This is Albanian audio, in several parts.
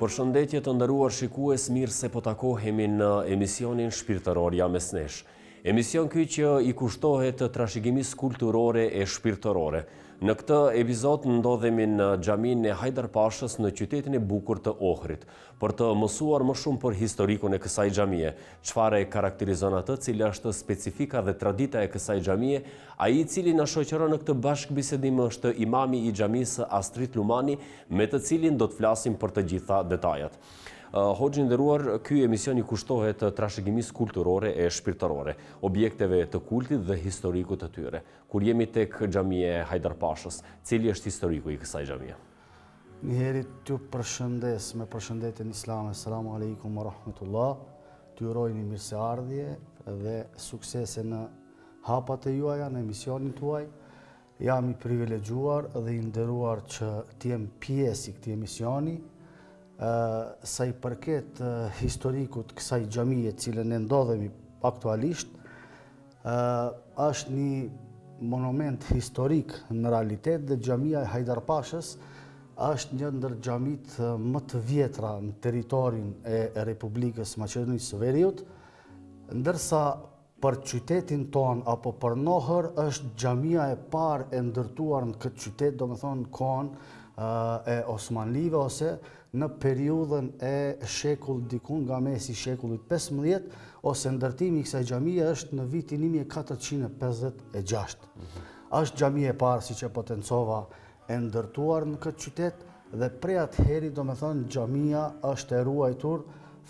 Përshëndetje të nderuar shikues, mirë se po takohemi në emisionin shpirtëror jam mes nesh. Emision ky që i kushtohet të trashëgimisë kulturore e shpirtërore. Në këtë epizod ndodhemi në xhamin e Hajdarpashës në qytetin e bukur të Ohrit, për të mësuar më shumë për historikun e kësaj xhamie, çfarë e karakterizon atë, cila është specifika dhe tradita e kësaj xhamie. Ai i cili na shoqëron në këtë bashkëbisedim është imami i xhamisë Astrit Lumani, me të cilin do të flasim për të gjitha detajat. Hoxhë nderuar, ky emision i kushtohet trashëgimisë kulturore e shpirtërore, objekteve të kultit dhe historikut të tyre. Kur jemi tek xhamia e Hajdarpashës, cili është historiku i kësaj xhamie? Njëherë t'ju përshëndes me përshëndetjen islame, selamu alaikum wa rahmatullah, t'ju uroj një mirëseardhje dhe suksese në hapat e juaja, në emisionin tuaj. Jam i privilegjuar dhe i nderuar që t'jem pjesë i këtij emisioni. Sa i përket historikut kësaj xhamie cilën ne ndodhemi aktualisht, është një monument historik në realitet dhe xhamia e Hajdarpashës është një ndër xhamit më të vjetra në territorin e Republikës Maqedonisë së Veriut, ndërsa për qytetin ton apo për Nohër është xhamia e parë e ndërtuar në këtë qytet, domethënë kohën e Osmanlive ose në periudhën e shekull dikun nga mesi shekullit 15 ose ndërtimi i kësaj xhamie është në vitin 1456. Është xhamia e parë, siç e potencova, e ndërtuar në këtë qytet dhe prej atëherë domethënë xhamia është e ruajtur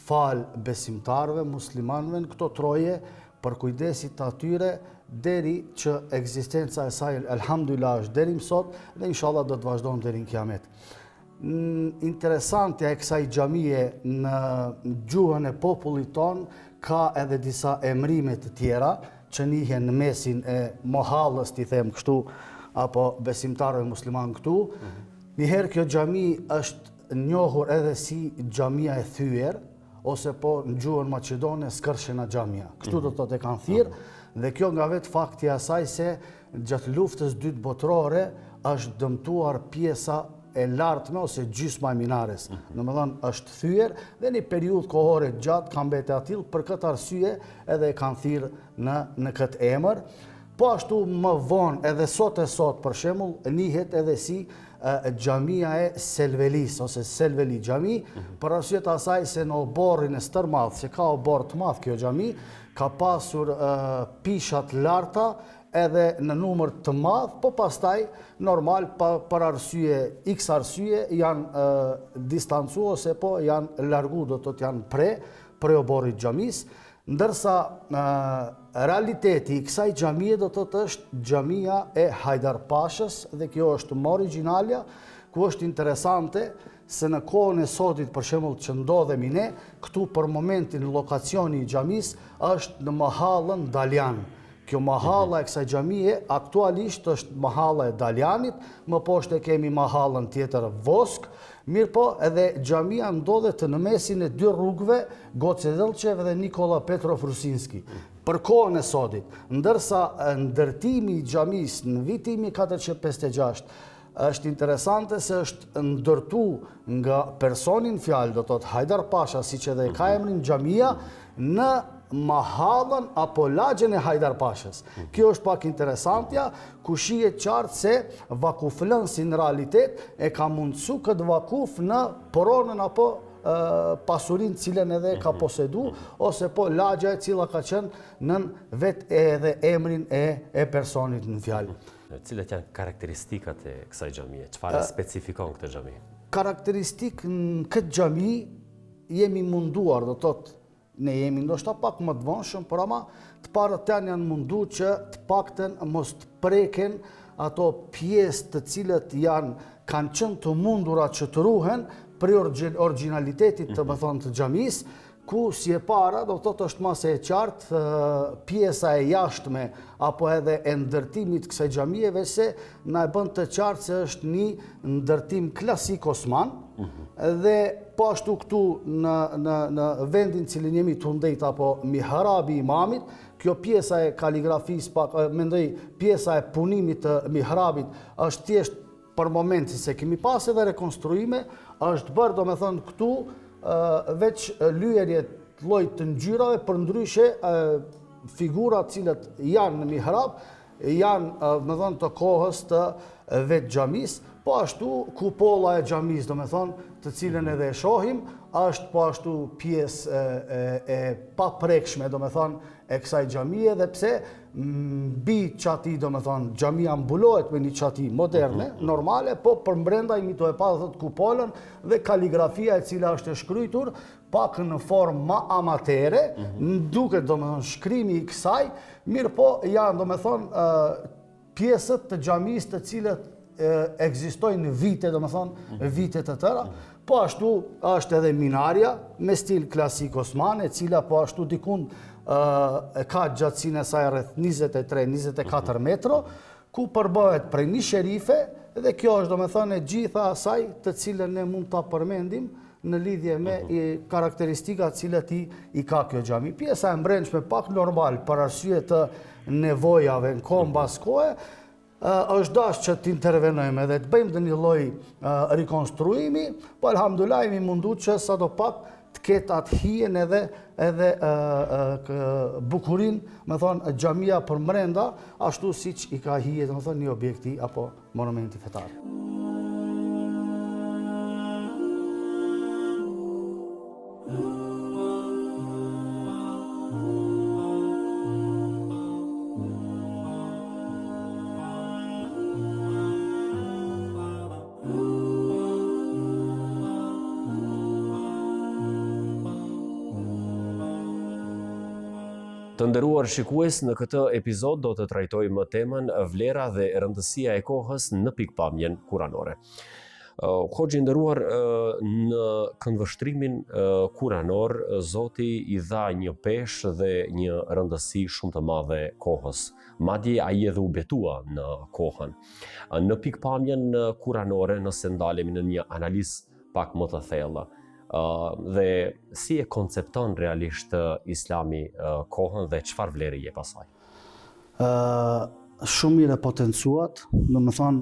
fal besimtarëve, muslimanëve në këto troje për kujdesit të atyre deri që ekzistenca e saj elhamdulillah është deri më sot dhe inshallah do të vazhdojmë deri në kiamet. Interesantja e kësaj xhamie në gjuhën e popullit ton ka edhe disa emrime të tjera që njihen në mesin e mohallës, ti them kështu, apo besimtarëve musliman këtu. Njëherë kjo xhami është njohur edhe si xhamia e thyer, ose po në gjuhën maqedone Skërshena xhamia. Kështu do të thotë e kanë thirr, dhe kjo nga vetë fakti i asaj se gjatë luftës dytë botërore është dëmtuar pjesa e lartme ose gjysma e minares. Domethënë është thyer dhe në periudhë kohore gjatë ka mbetë atill, për këtë arsye edhe e kanë thirr në këtë emër. Po ashtu më vonë edhe sot për shembull njihet edhe si xhamia e Selvelis ose Selveli xhami, për arsye të asaj se në oborrin e stërmadh, se ka obor të madh kjo xhami, ka pasur pisha të larta edhe në numër të madh, po pastaj normal për arsye x arsye janë distancuar ose po janë largu, do të thotë janë pre oborrit xhamis, ndërsa realiteti i kësaj xhamie do të thotë është xhamia e Hajdarpashës dhe kjo është më origjinalja, ku është interesante se në kohën e sotit, për shembull që ndodhemi ne, këtu për momentin lokacioni i xhamis është në mahallën Daljan. Kjo mahalla e kësaj xhamie aktualisht është mahalla e Daljanit, më poshtë e kemi mahallën tjetër Vosk, mirë po edhe xhamia ndodhet në mesin e dy rrugëve, Goce Delçev dhe Nikola Petrov Rusinski. Për kohën e sotit, ndërsa ndërtimi i xhamis në vitin 1456 është interesante se është ndërtu nga personin fjalë, do të thotë Hajdarpasha, siç edhe ka emrin xhamia, në mahallën apo lagjen e Hajdarpashës. Kjo është pak interesantja, ku shihet qartë se vakuflënsi në realitet e ka mundsu këtë vakuf në poronën apo pasurinë cilën edhe ka posedu, ose po lagja e cila ka qenë në vetë edhe emrin e personit në fjalë. Cilat janë karakteristikat e kësaj xhamie? Çfarë specifikon këtë xhami? Karakteristik në këtë xhami jemi munduar, do të thotë ne jemi ndoshta pak më të vonshëm, por ama të parët janë mundu që të paktën mos të preken ato pjesë të cilët kanë qenë të mundura që të ruhen për originalitetit të të xhamis, ku si e para do të thotë është mas e qartë pjesa e jashtme apo edhe e ndërtimit kësaj xhamieve se na e bën të qartë se është një ndërtim klasik osman, dhe po ashtu këtu në vendin cilin jemi të ndejt apo mihrabi imamit, kjo pjesa e kaligrafisë, mendoj pjesa e punimit të mihrabit është thjesht për momentin se kemi pas edhe rekonstruime, është bërë do me thënë këtu veç lyerje lloj të ngjyrave, për ndryshe figurat cilët janë në mihrab, janë me thënë të kohës të vetë xhamis, po ashtu kupolla e xhamis do me thënë të cilën edhe e shohim, është po ashtu pjesë e paprekshme do me thënë e kësaj xhamie, dhe pse mbi çati do me thënë xhamia mbulohet me një çati moderne, normale, po për brenda imito e pa thot kupolën dhe kaligrafia e cila është e shkruar pak në formë ma amatere, duket do me thënë shkrimi i kësaj, mirë po janë do me thënë pjesët të xhamis të cilët ekzistojnë vite, do me thonë vite të tëra, po ashtu është edhe minarja me stil klasik osmane, cila po ashtu dikun ka gjatësinë e saj rreth 23-24 metro, ku përbëhet prej një sherife, dhe kjo është do me thonë e gjitha asaj të cilën ne mund ta përmendim në lidhje me karakteristikat cilët i ka kjo xhami. Pjesa e mbrëmshme pak normal për arsye të nevojave në kohë mbas kohe, është dash që të intervenojmë edhe të bëjmë dhe një lloj rikonstruimi, po alhamdulillah jemi mundu që sadopak të ketë atë hijen edhe bukurin, me thonë xhamia për brenda, ashtu siç i ka hije, do me thonë një objekti apo monumenti fetar. Të nderuar shikues, në këtë epizod do të trajtojmë temën vlera dhe rëndësia e kohës në pikpamjen kuranore. Hoxhi nderuar, në këndvështrimin kuranor, Zoti i dha një peshë dhe një rëndësi shumë të madhe kohës. Madje ai edhe u betua në kohën. Në pikpamjen kuranore, nëse ndalemi në një analizë pak më të thellë, dhe si e koncepton realisht Islami kohën dhe çfarë vlerë i jep asaj? Shumë mirë e potencuat, do me thonë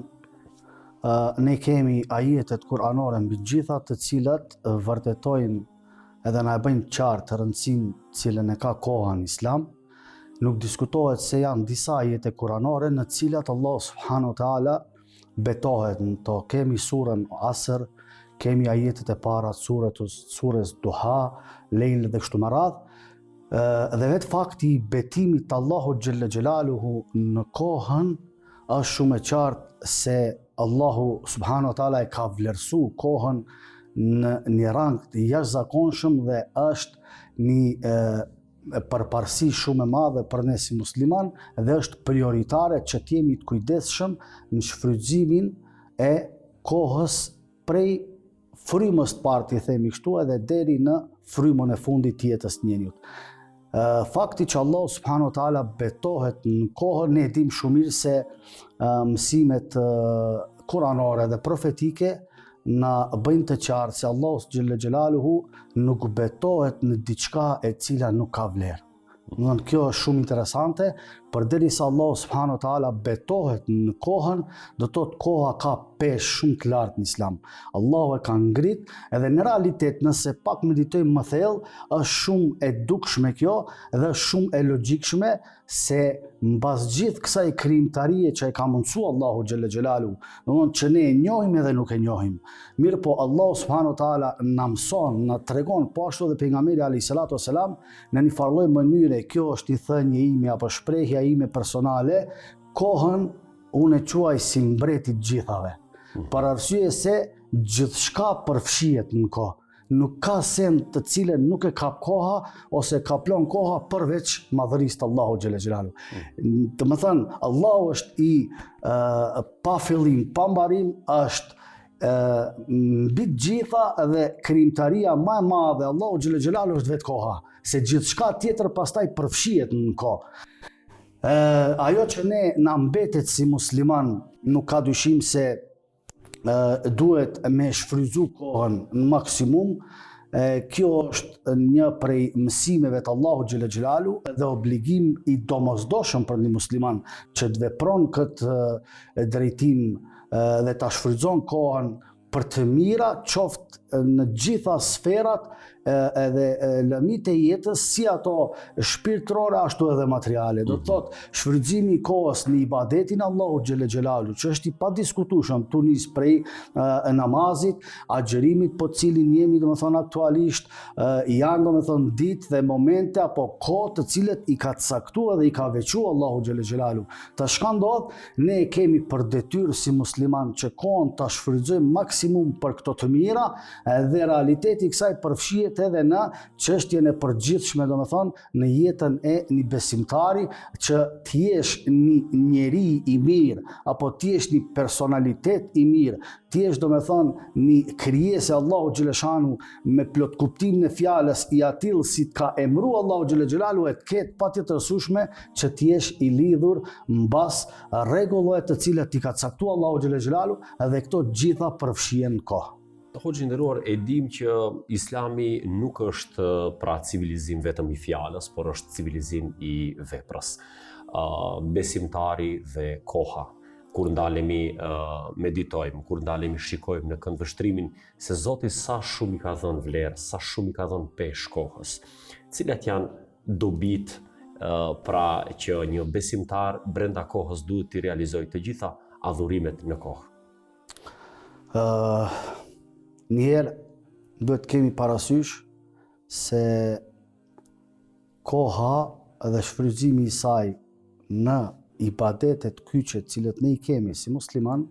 ne kemi ajetet kuranore mbi gjitha të cilat vërtetojnë edhe na e bëjnë qartë rëndësinë cilën e ka koha në Islam. Nuk diskutohet se janë disa ajete kuranore në cilat Allah subhanahu wa taala betohet. Në to kemi surën Asr, kemi ajetet e para surës Duha, Lejl dhe kështu me radhë, dhe vetë fakti i betimit të Allahut xhelle xhelaluhu në kohën është shumë e qartë se Allahu subhanahu wa taala e ka vlerësu kohën në një rang të jashtëzakonshëm dhe është një përparësi shumë e madhe për ne si musliman, dhe është prioritare që të jemi të kujdesshëm në shfrytëzimin e kohës prej frymës të parë, i themi kështu, edhe deri në frymën e fundit të jetës të njeriut. Fakti që Allah subhanahu wa taala betohet në kohën, ne dim shumë mirë se mësimet kuranore dhe profetike na bëjnë të qartë se Allah xhelle xhelaluhu nuk betohet në diçka e cila nuk ka vlerë. Kjo është shumë interesante, përderisa Allah subhanahu wa taala betohet në kohën, do të thotë koha ka peshë shumë të lartë në Islam. Allahu e ka ngrit, edhe në realitet nëse pak meditojmë më thellë, është shumë e dukshme kjo dhe është shumë e logjikshme se mbas gjithë kësaj krijimtarie që e ka mundsuar Allahu xhelle xhelalu, domthonë që ne e njohim edhe nuk e njohim. Mirë po Allahu subhanahu wa taala na mëson, na tregon, po ashtu edhe pejgamberi alayhis salatu wassalam në një farë mënyre, kjo është i thënie ime apo shprehja ime personale, kohën unë e quaj si mbreti të gjithave. Për arsye se gjithçka përfshihet në kohë. Nuk ka send të cilën nuk e kap koha ose kaplon koha përveç madhërisë të Allahu xhelle xhelalu. Do të thënë, Allahu është i pa fillim, pa mbarim, është mbi të gjitha dhe krijimtaria më e madhe Allahu xhelle xhelalu është vetë koha, se gjithçka tjetër pastaj përfshihet në kohë. Ajo që ne na mbetet si musliman, nuk ka dyshim se duhet me shfrytzu kohën në maksimum. Kjo është një prej mësimeve të Allahu xhelle xhelalu dhe obligim i domosdoshëm për një musliman që të vepron këtë drejtim dhe ta shfrytëzon kohën për të mira, qoftë në gjitha sferat edhe lëmit e jetës, si ato shpirtërore, ashtu edhe materiale. Do të thotë, shfrytëzimi i kohës në ibadetin Allahu xhelle xhelalu, që është i padiskutueshëm, tu nis prej namazit, agjerimit, po cilin jemi domethënë aktualisht, janë domethënë ditë dhe momente apo kohë të cilët i ka caktuar dhe i ka veçuar Allahu xhelle xhelalu. Tash ka ndodhur, ne kemi për detyrë si musliman që kohën ta shfrytëzojmë maksimum për këto të mira, dhe realiteti i kësaj përfshihet edhe në çështjen e përgjithshme, domethënë në jetën e një besimtari, që të jesh një njeri i mirë apo të jesh një personalitet i mirë, të jesh domethënë një krijesë Allahu xhaleshanu me plot kuptimin e fjalës i atill si të ka emëruar Allahu xhelle xhelalu, e të ketë patjetër sushme që të jesh i lidhur mbas rregullave të cilat i ka caktuar Allahu xhelle xhelalu, dhe këto gjitha përfshihen kohë. Hoxhë nderuar, e dim që Islami nuk është pra civilizim vetëm i fjalës, por është civilizim i veprës. Besimtari dhe koha, kur ndalemi meditojmë, kur ndalemi shikojmë në këndvështrimin se Zoti sa shumë i ka dhënë vlerë, sa shumë i ka dhënë peshë kohës. Cilat janë dobit pra që një besimtar brenda kohës duhet të realizojë të gjitha adhurimet në kohë? Njëherë duhet kemi parasysh se koha dhe shfrytëzimi i saj në ibadetet kyçe të cilët ne i kemi si musliman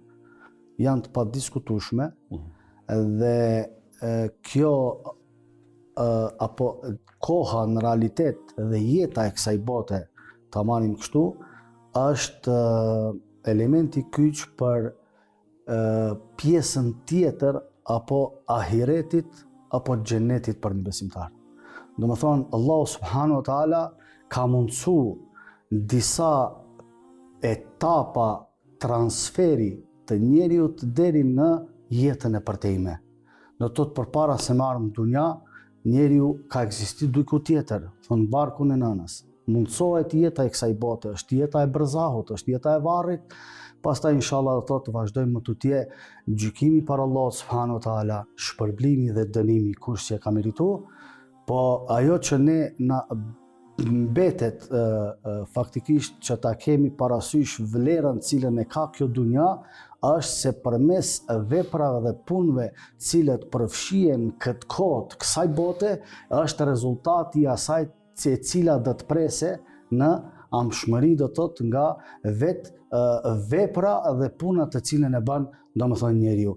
janë të padiskutueshme, dhe kjo apo koha në realitet dhe jeta e kësaj bote, ta marrim kështu, është elementi kyç për pjesën tjetër apo ahiretit apo xhenetit për një besimtar. Do më thonë, Allahu subhanahu wa taala ka mundësu disa etapa transferi të njeriut deri në jetën e përtejme. Do të thotë, përpara se marrëm dunja, njeriu ka ekzistuar diku tjetër, thonë barkun e nënës. Mundsohet jeta e kësaj bote, është jeta e bërzahut, është jeta e varrit. Pastaj inshallah do të vazhdojmë më tutje gjykimi para Allahut subhanahu wa taala, shpërblimi dhe dënimi kush që ka merituar, po ajo që ne na mbetet faktikisht që ta kemi parasysh vlerën cilën e ka kjo dunja, është se përmes veprave dhe punëve cilët përfshihen këtë kohë të kësaj bote, është rezultati i asaj e cila do të prese në amshmëri, do të thotë, nga vetë vepra dhe puna të cilën e bën domethënë njeriu.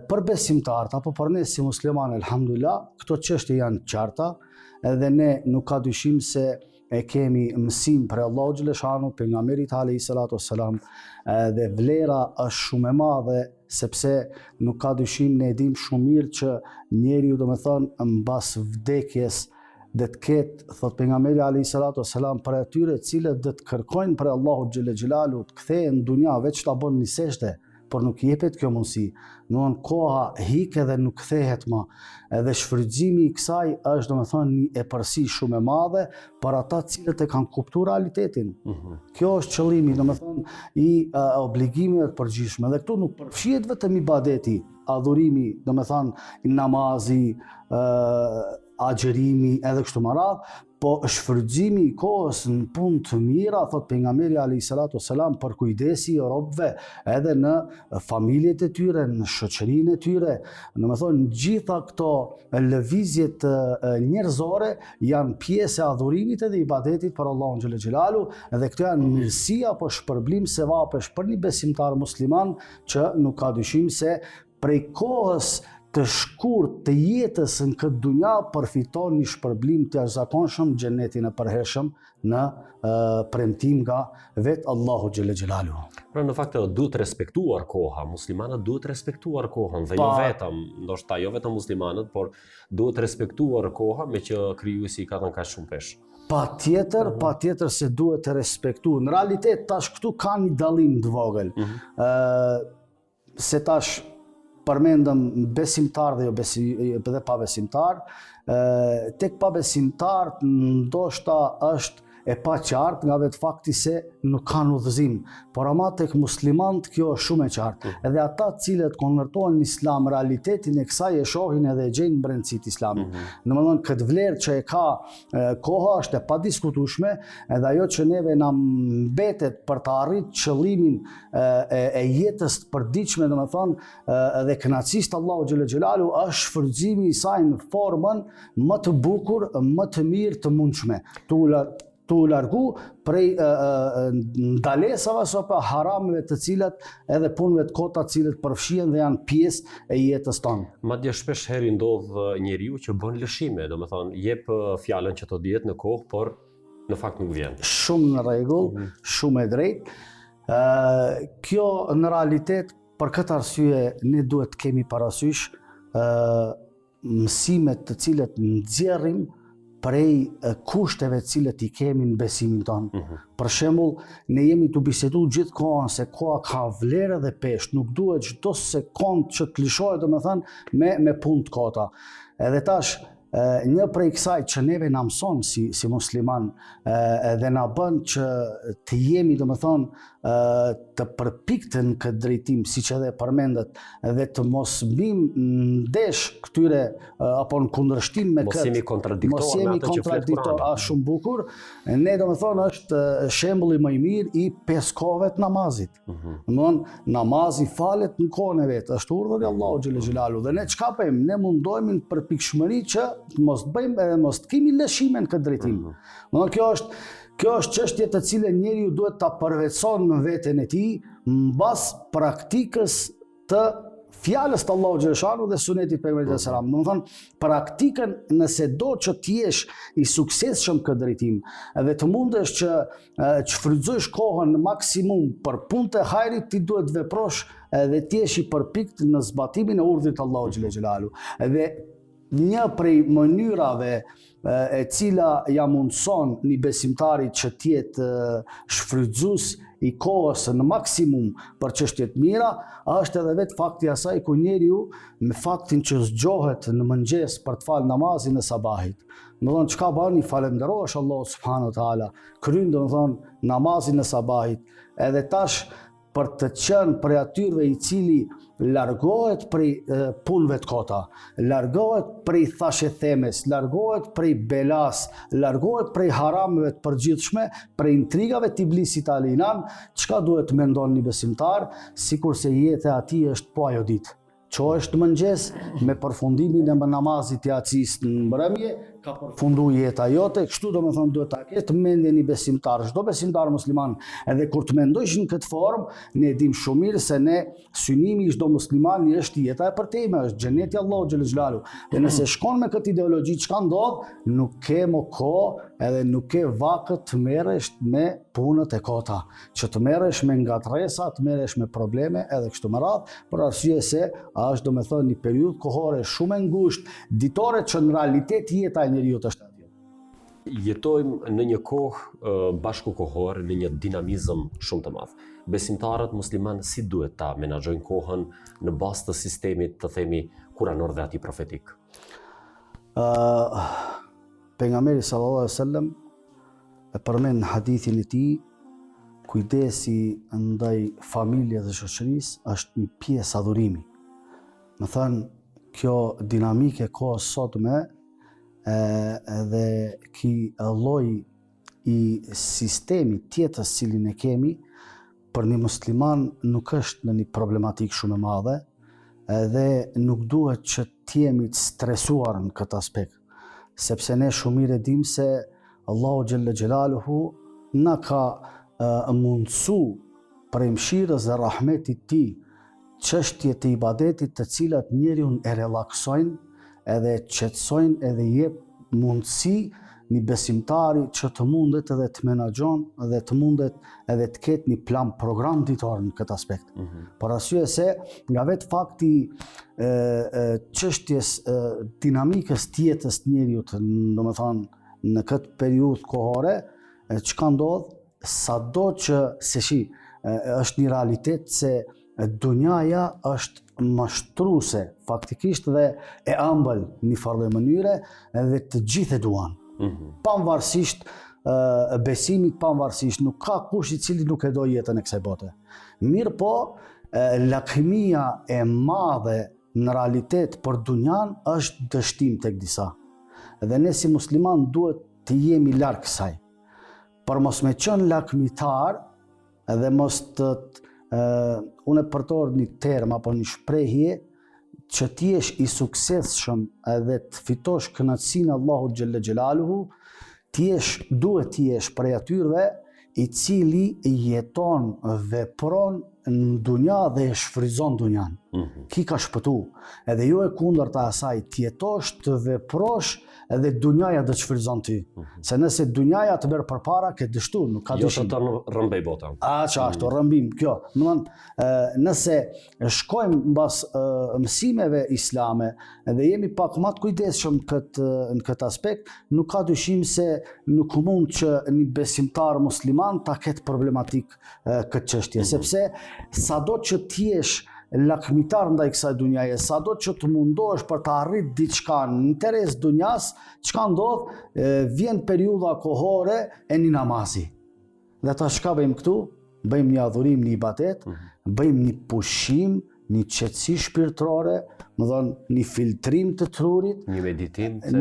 Për besimtarët apo për ne si muslimanë, elhamdulillah, këto çështje janë qarta, edhe ne nuk ka dyshim se e kemi mësim për Allahu xhaleshanu, pejgamberit alayhi salatu wassalam, dhe vlera është shumë e madhe, sepse nuk ka dyshim, ne e dim shumë mirë që njeriu domethënë mbas vdekjes dhe të ketë, thot pejgamberi alayhi salatu wassalam, për atyre cilët dhe të kërkojnë për Allahu xhelle xhelalu të kthehen në dunja, veç ta bën një sejdë, por nuk jepet kjo mundësi. Domthon koha hik edhe nuk kthehet më. Edhe shfrytëzimi i kësaj është domethënë një epërsi shumë e madhe për ata cilët e kanë kuptuar realitetin. Kjo është qëllimi domethënë i obligimeve të përgjithshme. Dhe këtu nuk përfshihet vetëm ibadeti, adhurimi, domethënë namazi, agjerimi edhe kështu me radhë, po shfrytëzimi i kohës në punë të mira, thot pejgamberi alayhi salatu wassalam, për kujdesi i robëve edhe në familjet e tyre, në shoqërinë e tyre. Domethënë gjitha këto lëvizjet njerëzore janë pjesë e adhurimit edhe ibadetit për Allahun xhelle xhelalu, dhe këto janë mirësi apo shpërblim sevapesh për një besimtar musliman që nuk ka dyshim se prej kohës të shkurt të jetës në këtë dunja përfiton një shpërblim të jashtëzakonshëm, xhenetin e përhershëm në premtim nga vetë Allahu xhelle xhelalu. Pra në fakt duhet respektuar koha, muslimanët duhet respektuar kohën dhe jo vetëm, ndoshta jo vetëm muslimanët, por duhet respektuar koha, me që krijuesi ka dhënë kaq shumë peshë. Patjetër se duhet të respektuar. Në realitet tash këtu ka një dallim të vogël. Se tash përmendëm besimtar dhe pa besimtar. Tek pa besimtar ndoshta është e pa qartë nga vetë fakti se nuk kanë udhëzim. Por ama tek muslimant kjo është shumë e qartë. Edhe ata cilët konvertohen në islam, realitetin e kësaj e shohin edhe e gjejnë brendësitë islamit. Domethënë këtë vlerë që e ka koha është e padiskutueshme, edhe ajo që neve na mbetet për të arritur qëllimin e jetës të përditshme, domethënë edhe kënaqësisë Allahu xhalla xhelalu është shfrytëzimi i saj në formën më të bukur, më të mirë të mundshme. Tu largu prej ndalesave apo harameve të cilat edhe punëve të kota të cilët përfshihen dhe janë pjesë e jetës tonë. Madje shpesh herë ndodh njeriu që bën lëshime, domethënë jep fjalën që të dihet në kohë, por në fakt nuk vjen. Shumë në rregull, shumë e drejtë. Kjo në realitet për këtë arsye ne duhet të kemi parasysh mësimet të cilët nxjerrim prej kushteve të cilët i kemi në besimin tonë. Për shembull, ne jemi të biseduar gjithkohën se koha ka vlerë dhe peshë, nuk duhet çdo sekond që të lëshohet domethënë me punë të kota. Edhe tash një prej kësaj që neve na mëson si musliman dhe na bën që të jemi domethënë të përpiktën këtë drejtim, siç edhe përmendet, dhe të mos bëjmë ndesh këtyre apo në kundërshtim me këtë. Mos jemi kontradiktor me atë që flet Kurani. Është shumë bukur. Ne domethënë është shembulli më i mirë i 5 kohëve të namazit. Domethënë namazi falet në kohën e vet, është urdhër i Allahu xhalla xhelalu dhe ne çka bëjmë? Ne mundohemi në përpikshmëri që mos bëjmë edhe mos të kemi lëshime në këtë drejtim. Domethënë kjo është çështje të cilën njeriu duhet ta përvetëson në veten e tij mbas praktikës të fjalës të Allahu xhaleshanu dhe sunetit pejgamberit sallallahu alajhi wasallam. Domethënë praktikën nëse do që të jesh i suksesshëm këtë drejtim dhe të mundesh që të shfrytëzosh kohën në maksimum për punë të hajrit, ti duhet të veprosh dhe të jesh i përpikt në zbatimin e urdhrit të Allahu xhaleshanu. Dhe një prej mënyrave e cila ja mundson një besimtarit që të jetë shfrytëzues i kohës në maksimum për çështje të mira, është edhe vetë fakti asaj ku njeriu me faktin që zgjohet në mëngjes për të falë namazin e sabahit. Domethënë çka bën, i falenderohesh Allahu subhanahu wa taala, kryen domethënë namazin e sabahit, edhe tash për të qenë prej atyre i cili largohet prej punëve të kota, largohet prej thashethemes, largohet prej belas, largohet prej harameve të përgjithshme, prej intrigave të iblisit alinan, çka duhet të mendon një besimtar, sikurse jeta e atij është po ajo ditë. Qohesh të mëngjes me përfundimin e namazit të yacis në mbrëmje, ka përfundu jeta jote, kështu domethënë duhet ta ketë mendjen një besimtar, çdo besimtar musliman, edhe kur të mendojsh në këtë formë, ne dim shumë mirë se ne synimi i çdo muslimani është jeta e përtejme, është xheneti Allahu xhel xhelalu. Dhe nëse shkon me këtë ideologji, çka ndodh? Nuk ke më kohë edhe nuk ke vakët të merresh me punët e kota, që të merresh me ngatresa, të merresh me probleme edhe kështu me radhë, për arsye se është domethënë një periudhë kohore shumë e ngushtë, ditore që në realitet jeta e njeriu është atje. Jetojmë në një kohë bashkëkohore, në një dinamizëm shumë të madh. Besimtarët musliman si duhet ta menaxhojnë kohën në bazë të sistemit, të themi, kuranor dhe atij profetik? Pejgamberi sallallahu alaihi wasallam e përmend në hadithin e tij, kujdesi ndaj familjes dhe shoqërisë është një pjesë adhurimi. Më thënë, kjo dinamike kohës sotme dhe ky lloj i sistemit tjetër cilin e kemi, për një musliman nuk është në një problematik shumë e madhe dhe nuk duhet që të jemi të stresuar në këtë aspekt, sepse ne shumë mirë e dim se Allahu xhalla xhelaluhu na ka mundsu për mëshirës dhe rahmetit tij çështje të ibadetit të cilat njeriu e relaksojnë edhe qetësojnë edhe jep mundësi një besimtari që të mundet edhe të menaxhon dhe të mundet edhe të ketë një plan program ditor në këtë aspekt. Por arsye se nga vetë fakti çështjes dinamikës të jetës të njeriu, domethënë në këtë periudhë kohore, çka ndodh, sado që është një realitet se dunjaja është mashtruese faktikisht dhe e ëmbël në një farë mënyre dhe të gjithë e duan. Pavarësisht besimit pavarësisht, nuk ka kush i cili nuk e do jetën e kësaj bote. Mirë po, lakmia e madhe në realitet për dunjan është dështim tek disa. Dhe ne si musliman duhet të jemi larg kësaj. Për mos me qenë lakmitar dhe mos të unë e përdor një term apo një shprehje që ti jesh i suksesshëm edhe të fitosh kënaqësinë e Allahut xhalla xhelaluhu, duhet të jesh prej atyre i cili jeton, vepron në dunja dhe e shfryzon dunjan. Ki ka shpëtu. Edhe jo e kundërta asaj, të jetosh, të veprosh edhe dunjaja dhe të shfryzon ty. Se nëse dunjaja të merr përpara, ke dështuar, nuk ka dyshim. Jo të rrëmbej bota. Ashtu, rrëmbim kjo. Nëse shkojmë mbas mësimeve islame dhe jemi pak më të kujdesshëm në këtë aspekt, nuk ka dyshim se nuk mund që një besimtar musliman ta ketë problematik këtë çështje, sepse sado që ti jesh lakmitar ndaj kësaj dunjaje, sado që të mundohesh për të arrit diçka në interes dunjas, çka ndodh, vjen periudha kohore e një namazi. Dhe ta çka bëjmë këtu? Bëjmë një adhurim, një ibadet, bëjmë një pushim, një qetësi shpirtërore, më thonë një filtrim të trurit, një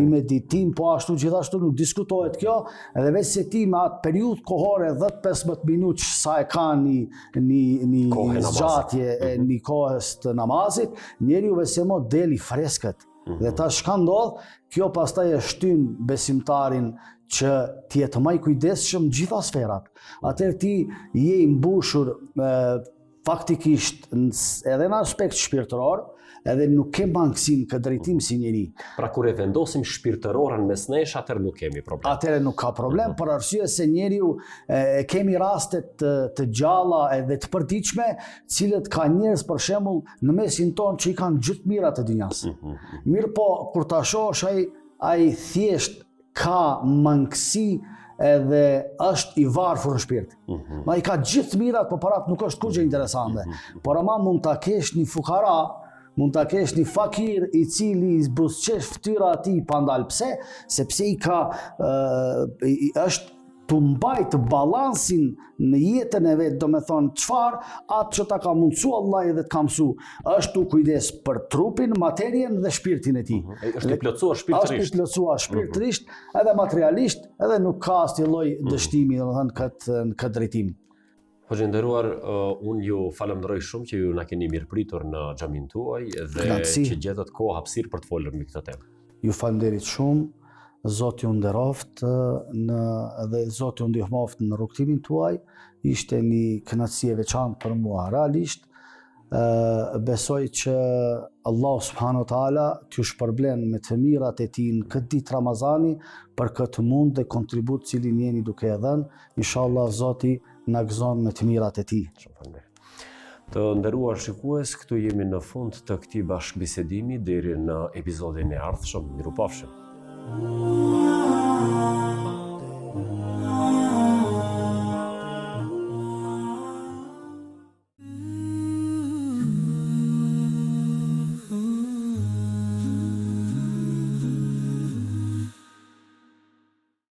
meditim, po ashtu gjithashtu nuk diskutohet kjo, edhe veç se ti me atë periudhë kohore 10-15 minutë sa e ka një zgjatje e një kohës të namazit, njeriu veçse deli freskët. Dhe ta shka ndodh, kjo pastaj e shtyn besimtarin që ti jetë më i kujdesshëm gjitha sferat. Atëherë ti je i mbushur faktikisht edhe në aspekt shpirtëror, edhe nuk ke mangësinë këtë drejtim si njeri. Pra kur e vendosim shpirtërorën mes nesh, atëherë nuk kemi problem. Atëherë nuk ka problem, për arsye se njeriu kemi rastet të gjalla edhe të përditshme, cilët ka njerëz për shembull në mesin tonë që i kanë gjithë mirat e dunjas. Mirë po, kur ta shohësh ai thjesht ka mangësi edhe është i varfër në shpirt. Ma i ka gjithë mirat, po parat nuk është kurrë interesante. Por ama mund ta kesh një fukara, mund ta kesh një fakir i cili buzëqesh fytyra ati pandal. Pse? Sepse është të mbajtë balansin në jetën e vetë, do me thonë qëfar, atë që ta ka mundësu Allah dhe të ka mësu, është të kujdes për trupin, materien dhe shpirtin e ti. është i plotësuar shpirtërisht. Është i plotësuar shpirtërisht, edhe materialisht, edhe nuk ka asnjë lloj dështimi në këtë drejtim. Hoxha nderuar, unë ju falenderoj shumë që ju na keni mirëpritur në xhamin tuaj dhe që gjetët kohë hapësirë për të folur mbi këtë temë. Ju falenderit shumë. Zoti ju nderoft dhe Zoti ju ndihmoft në rrugtimin tuaj. Ishte një kënaqësi e veçantë për mua realisht. Besoj që Allah subhanahu wa taala t'ju shpërblen me të mirat e tij në këtë ditë Ramazani për këtë mund dhe kontribut cilin jeni duke e dhënë. Inshallah Zoti na gëzon me të mirat e tij. Të nderuar shikues, këtu jemi në fund të këtij bashkëbisedimi deri në episodin e ardhshëm. Mirupafshim.